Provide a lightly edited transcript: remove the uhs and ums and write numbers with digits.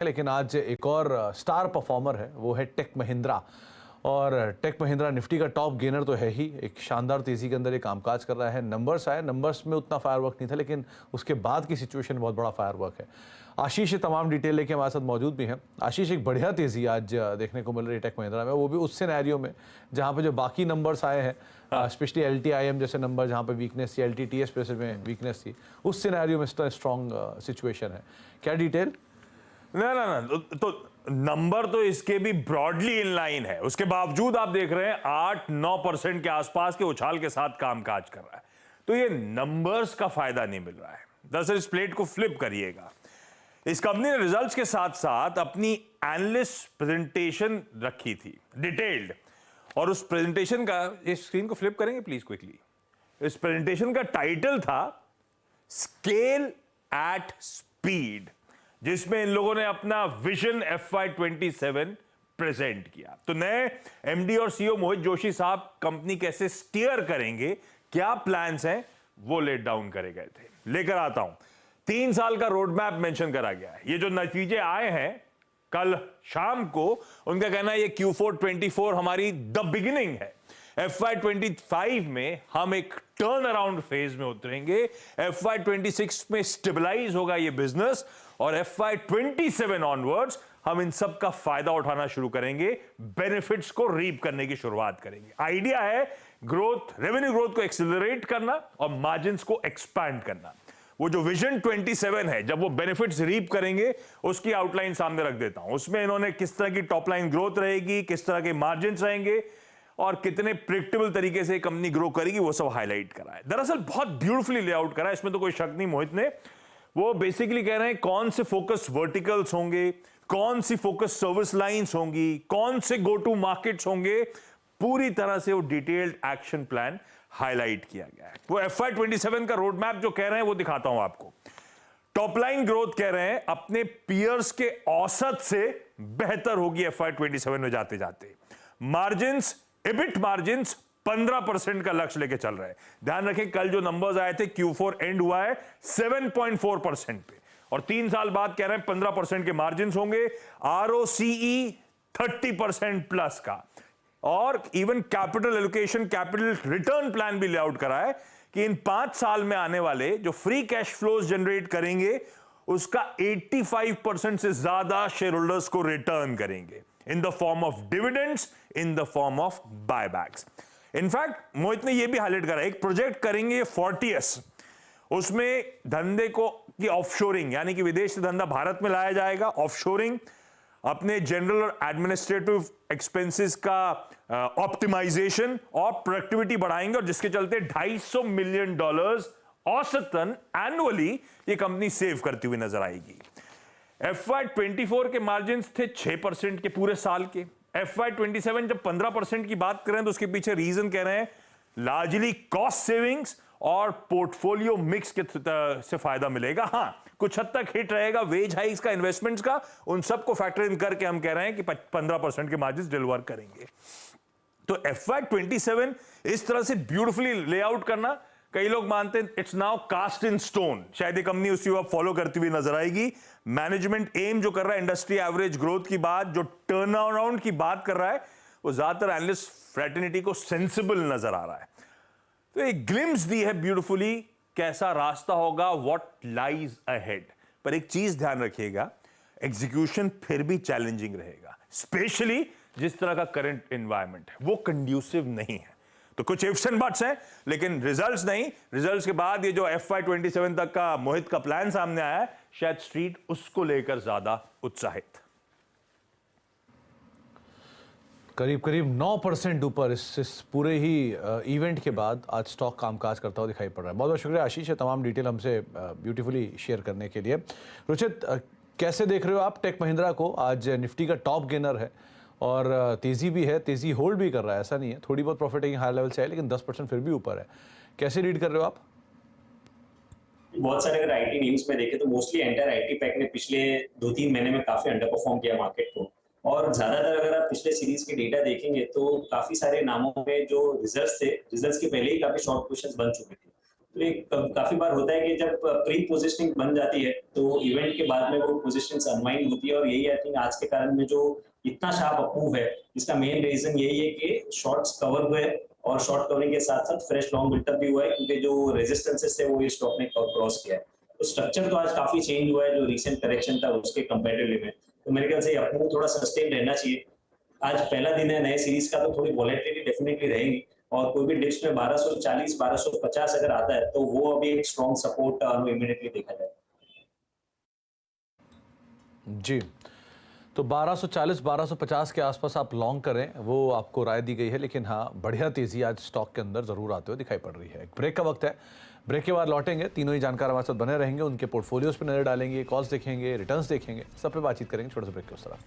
लेकिन आज एक और स्टार परफॉर्मर है, वो है टेक महिंद्रा। और टेक महिंद्रा निफ्टी का टॉप गेनर तो है ही, एक शानदार तेजी के अंदर ये कामकाज कर रहा है। नंबर्स आए, नंबर्स में उतना फायरवर्क नहीं था, लेकिन उसके बाद की सिचुएशन बहुत बड़ा फायरवर्क है। आशीष ये तमाम डिटेल लेके हमारे साथ मौजूद भी हैं। आशीष, एक बढ़िया तेजी आज देखने को मिल रही है टेक महिंद्रा में, वो भी उस सिनेरियो में जहाँ पे जो बाकी नंबर्स आए हैं, स्पेशली LTIM जैसे नंबर जहाँ पे वीकनेस थी, LTTS में वीकनेस थी, उस सिनेरियो में स्ट्रॉन्ग सिचुएशन है। क्या डिटेल? ना तो नंबर तो इसके भी ब्रॉडली इन लाइन है, उसके बावजूद आप देख रहे हैं 8-9% के आसपास के उछाल के साथ कामकाज कर रहा है। तो ये नंबर्स का फायदा नहीं मिल रहा है। दरअसल इस प्लेट को फ्लिप करिएगा। इस कंपनी ने रिजल्ट्स के साथ साथ अपनी एनालिस्ट प्रेजेंटेशन रखी थी, डिटेल्ड, और उस प्रेजेंटेशन का, इस स्क्रीन को फ्लिप करेंगे प्लीज क्विकली, इस प्रेजेंटेशन का टाइटल था स्केल एट स्पीड, जिसमें इन लोगों ने अपना विजन FY27 प्रेजेंट किया। तो नए MD और CEO मोहित जोशी साहब कंपनी कैसे स्टीयर करेंगे, क्या प्लान्स हैं, वो लेट डाउन करे गए थे। लेकर आता हूं, 3 साल का रोड मैप मेंशन करा गया है। ये जो नतीजे आए हैं कल शाम को, उनका कहना है ये Q4 24 हमारी द बिगिनिंग है। FY25 में हम एक टर्न अराउंड फेज में उतरेंगे। FY26 में स्टेबलाइज होगा ये बिजनेस, और FY27 ऑनवर्ड्स हम इन सब का फायदा उठाना शुरू करेंगे, बेनिफिट्स को रीप करने की शुरुआत करेंगे। आइडिया है ग्रोथ, रेवेन्यू ग्रोथ को एक्सिलरेट करना और मार्जिन्स को एक्सपैंड करना। वो जो विजन 27 है, जब वो बेनिफिट्स रीप करेंगे, उसकी आउटलाइन सामने रख देता हूं। उसमें इन्होंने किस तरह की टॉप लाइन ग्रोथ रहेगी, किस तरह के मार्जिन्स रहेंगे और कितने प्रेडिक्टेबल तरीके से कंपनी ग्रो करेगी, वो सब हाईलाइट करा है। दरअसल बहुत ब्यूटीफुली लेआउट करा है, इसमें तो कोई शक नहीं मोहित ने। वो बेसिकली कह रहे हैं कौन से फोकस वर्टिकल्स होंगे, कौन सी फोकस सर्विस लाइंस होंगी, कौन से गो टू मार्केट्स होंगे, पूरी तरह से वो डिटेल्ड एक्शन प्लान हाईलाइट किया गया है। वो FY27 का रोड मैप जो कह रहे हैं वो दिखाता हूं आपको। टॉप लाइन ग्रोथ कह रहे हैं अपने पीयर्स के औसत से बेहतर होगी FY27 में जाते जाते। मार्जिन्स, EBIT मार्जिन्स 15% का लक्ष्य लेके चल रहे हैं। ध्यान रखें कल जो नंबर्स आए थे, Q4 एंड हुआ है 7.4% पे, और 3 साल बाद कह रहे हैं 15% के मार्जिन्स होंगे। ROCE 30% प्लस का, और even capital allocation, capital return plan भी लेआउट करा है कि इन 5 साल में आने वाले जो फ्री कैश फ्लोज जनरेट करेंगे, उसका 85% से ज्यादा शेयर होल्डर्स को रिटर्न करेंगे in the form of dividends, in the form of buybacks. In fact Mohit ने यह भी हाईलाइट करा, एक प्रोजेक्ट करेंगे Fortius, उसमें धंधे को की ऑफशोरिंग, यानी कि विदेश से धंधा भारत में लाया जाएगा, ऑफशोरिंग, अपने जनरल और एडमिनिस्ट्रेटिव एक्सपेंसेस का ऑप्टिमाइजेशन और प्रोडक्टिविटी बढ़ाएंगे, और जिसके चलते $250 मिलियन औसतन एनुअली ये कंपनी सेव करती हुई नजर आएगी। FY24 के मार्जिन थे 6% के पूरे साल के। FY27 जब 15% की बात करें तो उसके पीछे रीजन कह रहे हैं लार्जली कॉस्ट सेविंग्स और पोर्टफोलियो मिक्स के से फायदा मिलेगा। हां, कुछ हद तक हिट रहेगा वेज हाइक्स का, इन्वेस्टमेंट्स का, उन सबको फैक्टर इन करके हम कह रहे हैं कि 15% के मार्जिन डिलीवर करेंगे। तो FY27 इस तरह से ब्यूटीफुली लेआउट करना, कई लोग मानते हैं it's now cast in stone. शायद ये कंपनी उसी वक्त फॉलो करती हुई नजर आएगी। मैनेजमेंट एम जो कर रहा है इंडस्ट्री एवरेज ग्रोथ की बात, जो टर्न अराउंड की बात कर रहा है, वो ज्यादातर एनालिस्ट फ्रेटर्निटी को सेंसिबल नजर आ रहा है। तो एक ग्लिम्स दी है ब्यूटीफुली, कैसा रास्ता होगा, व्हाट लाइज अहेड। पर एक चीज ध्यान रखिएगा, एग्जीक्यूशन फिर भी चैलेंजिंग रहेगा, स्पेशली जिस तरह का करंट एनवायरनमेंट है वो कंड्यूसिव नहीं है। तो कुछ इफ्स एंड बट्स हैं, लेकिन रिजल्ट्स नहीं। रिजल्ट्स के बाद ये जो FY27 तक का मोहित का प्लान सामने आया है, शायद स्ट्रीट उसको लेकर ज्यादा उत्साहित। करीब करीब 9% ऊपर इस पूरे ही इवेंट के बाद आज स्टॉक कामकाज करता हुआ दिखाई पड़ रहा है। बहुत बहुत शुक्रिया आशीष, ये तमाम डिटेल हमसे ब्यूटीफुली शेयर करने के लिए। रुचित, कैसे देख रहे हो आप टेक महिंद्रा को? आज निफ्टी का टॉप गेनर है और तेज़ी भी है, तेज़ी होल्ड भी कर रहा है, ऐसा नहीं है, थोड़ी बहुत प्रॉफिटिंग हाई लेवल से है, लेकिन 10% फिर भी ऊपर है। कैसे रीड कर रहे हो आप? बहुत सारे अगर आईटी न्यूज में देखें तो मोस्टली एंटर आईटी पैक ने पिछले 2-3 महीने में काफी अंडर परफॉर्म किया मार्केट को, और ज्यादातर अगर आप पिछले सीरीज के डेटा देखेंगे तो काफी सारे नामों में जो रिजल्ट्स थे, रिजल्ट्स के पहले ही काफी शॉर्ट पोजीशंस बन चुके थे। तो ये काफी बार होता है कि जब प्री पोजिशनिंग बन जाती है तो इवेंट के बाद में वो पोजिशंस अनवाइंड होती है, और यही आई थिंक आज के कारण में जो इतना शार्प अप है, इसका मेन रीजन यही है कि शॉर्ट्स कवर हुए और शॉर्ट कवरिंग के साथ साथ फ्रेश लॉन्ग बिल्टअप भी हुआ है, क्योंकि जो रेजिस्टेंसेस थे वो ये स्टॉक ने क्रॉस किया है। तो स्ट्रक्चर तो आज काफी चेंज हुआ है जो रिसेंट करेक्शन था उसके कंपेरेटिवली में, तो मेरे ख्याल से अपने थोड़ा सस्टेन रहना चाहिए। आज पहला दिन है नए सीरीज का, तो थोड़ी वॉलेटिलिटी डेफिनेटली रहेगी, और कोई भी डिप्स में 1240 1250 अगर आता है तो वो अभी एक स्ट्रॉन्ग सपोर्ट इमीडिएटली देखा जाए। जी, तो 1240 1250 के आसपास आप लॉन्ग करें, वो आपको राय दी गई है, लेकिन हाँ बढ़िया तेजी आज स्टॉक के अंदर जरूर आते हुए दिखाई पड़ रही है। एक ब्रेक का वक्त है, ब्रेक के बाद लौटेंगे, तीनों ही जानकार हमारे साथ बने रहेंगे, उनके पोर्टफोलियोज पर नजर डालेंगे, कॉल्स देखेंगे, रिटर्न्स देखेंगे, सब पे बातचीत करेंगे छोटे से ब्रेक के उस तरफ।